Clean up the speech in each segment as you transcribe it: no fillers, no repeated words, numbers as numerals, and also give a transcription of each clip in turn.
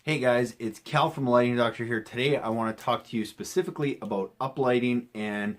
Hey guys, it's Cal from Lighting Doctor here. Today I want to talk to you specifically about uplighting and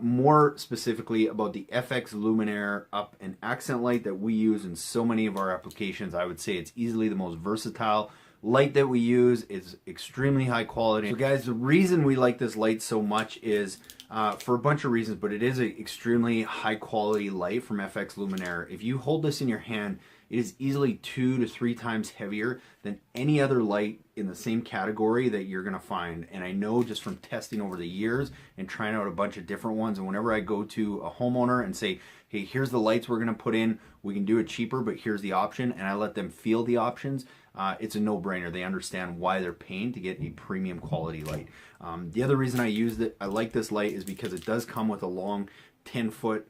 more specifically about the FX Luminaire up and accent light that we use in so many of our applications. I would say it's easily the most versatile light that we use. It's extremely high quality. So guys, the reason we like this light so much is for a bunch of reasons, but it is an extremely high quality light from FX Luminaire. If you hold this in your hand, it is easily 2 to 3 times heavier than any other light in the same category that you're gonna find. And I know just from testing over the years and trying out a bunch of different ones, and whenever I go to a homeowner and say, hey, here's the lights we're gonna put in, we can do it cheaper, but here's the option, and I let them feel the options, it's a no-brainer. They understand why they're paying to get a premium quality light. The other reason I like this light is because it does come with a long 10-foot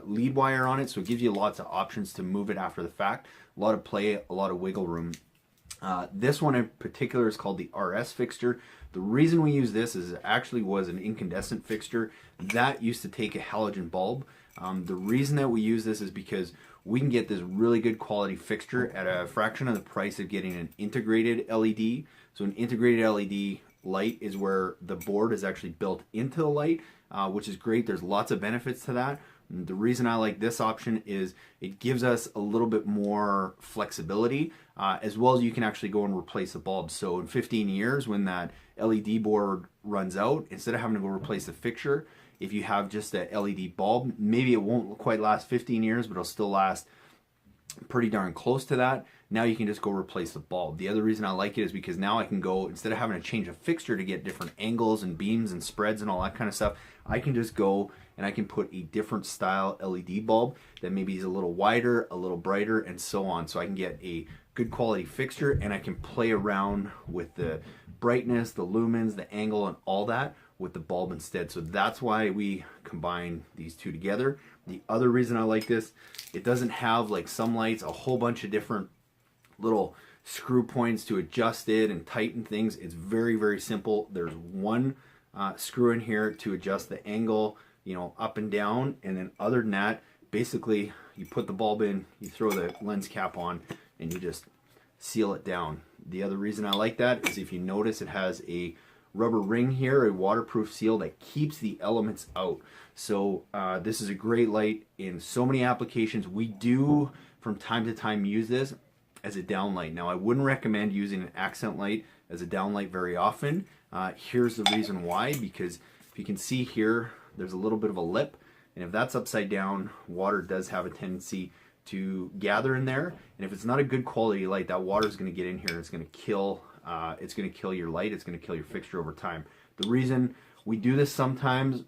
lead wire on it, so it gives you lots of options to move it after the fact. A lot of play, a lot of wiggle room. This one in particular is called the RS fixture. The reason we use this is it actually was an incandescent fixture that used to take a halogen bulb. The reason that we use this is because we can get this really good quality fixture at a fraction of the price of getting an integrated LED. So an integrated LED light is where the board is actually built into the light, which is great. There's lots of benefits to that. And the reason I like this option is it gives us a little bit more flexibility, as well as you can actually go and replace the bulb. So in 15 years, when that LED board runs out, instead of having to go replace the fixture, if you have just a LED bulb, maybe it won't quite last 15 years, but it'll still last pretty darn close to that. Now you can just go replace the bulb. The other reason I like it is because now I can go, instead of having to change a fixture to get different angles and beams and spreads and all that kind of stuff, I can just go and I can put a different style LED bulb that maybe is a little wider, a little brighter, and so on. So I can get a good quality fixture and I can play around with the brightness, the lumens, the angle, and all that with the bulb instead. So that's why we combine these two together. The other reason I like this, it doesn't have, like some lights, a whole bunch of different little screw points to adjust it and tighten things. It's very, very simple. There's one screw in here to adjust the angle, you know, up and down, and then other than that, basically you put the bulb in, you throw the lens cap on, and you just seal it down. The other reason I like that is if you notice it has a rubber ring here, a waterproof seal that keeps the elements out. So this is a great light in so many applications. We do from time to time use this as a downlight. Now I wouldn't recommend using an accent light as a downlight very often. Here's the reason why, because if you can see here, there's a little bit of a lip, and if that's upside down, water does have a tendency to gather in there, and if it's not a good quality light, that water is going to get in here and it's going to kill your light, it's going to kill your fixture over time. The reason we do this sometimes,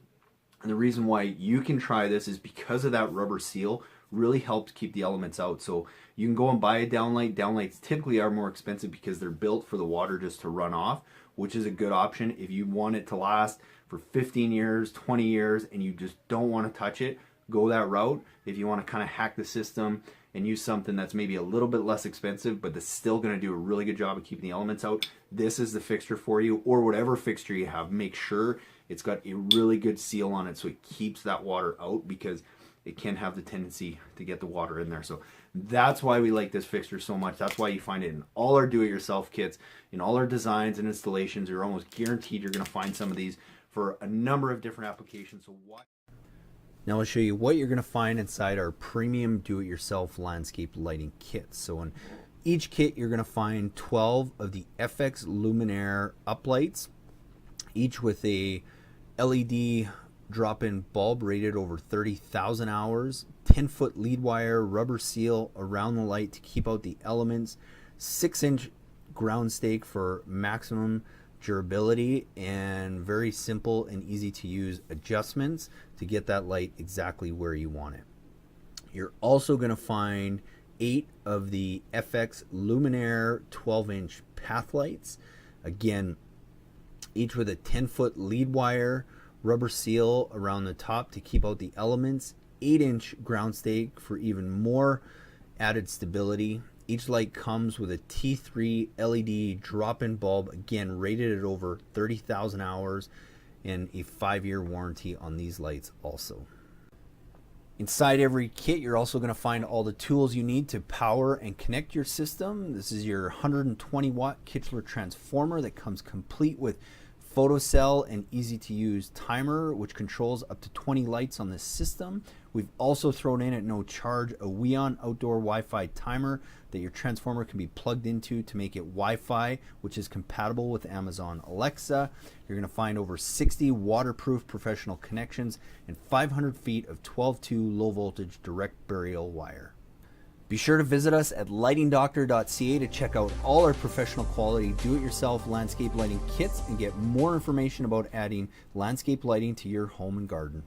and the reason why you can try this, is because of that rubber seal really helps keep the elements out. So you can go and buy a downlight. Downlights typically are more expensive because they're built for the water just to run off, which is a good option if you want it to last for 15 years, 20 years, and you just don't want to touch it. Go that route. If you want to kind of hack the system and use something that's maybe a little bit less expensive, but that's still going to do a really good job of keeping the elements out, this is the fixture for you. Or whatever fixture you have, make sure it's got a really good seal on it so it keeps that water out, because it can have the tendency to get the water in there. So that's why we like this fixture so much. That's why you find it in all our do-it-yourself kits, in all our designs and installations. You're almost guaranteed you're going to find some of these for a number of different applications. So now I'll show you what you're going to find inside our premium do-it-yourself landscape lighting kits. So in each kit, you're going to find 12 of the FX Luminaire uplights, each with a LED drop-in bulb rated over 30,000 hours, 10-foot lead wire, rubber seal around the light to keep out the elements, 6-inch ground stake for maximum durability, and very simple and easy to use adjustments to get that light exactly where you want it. You're also going to find 8 of the FX Luminaire 12-inch path lights, again each with a 10-foot lead wire, rubber seal around the top to keep out the elements, 8-inch ground stake for even more added stability. Each light comes with a T3 LED drop-in bulb, again rated at over 30,000 hours, and a 5-year warranty on these lights also. Inside every kit, you're also going to find all the tools you need to power and connect your system. This is your 120 watt Kichler transformer that comes complete with photocell and easy to use timer, which controls up to 20 lights on this system. We've also thrown in at no charge a Weon outdoor Wi-Fi timer that your transformer can be plugged into to make it Wi-Fi, which is compatible with Amazon Alexa. You're going to find over 60 waterproof professional connections and 500 feet of 12-2 low voltage direct burial wire. Be sure to visit us at lightingdoctor.ca to check out all our professional quality do-it-yourself landscape lighting kits and get more information about adding landscape lighting to your home and garden.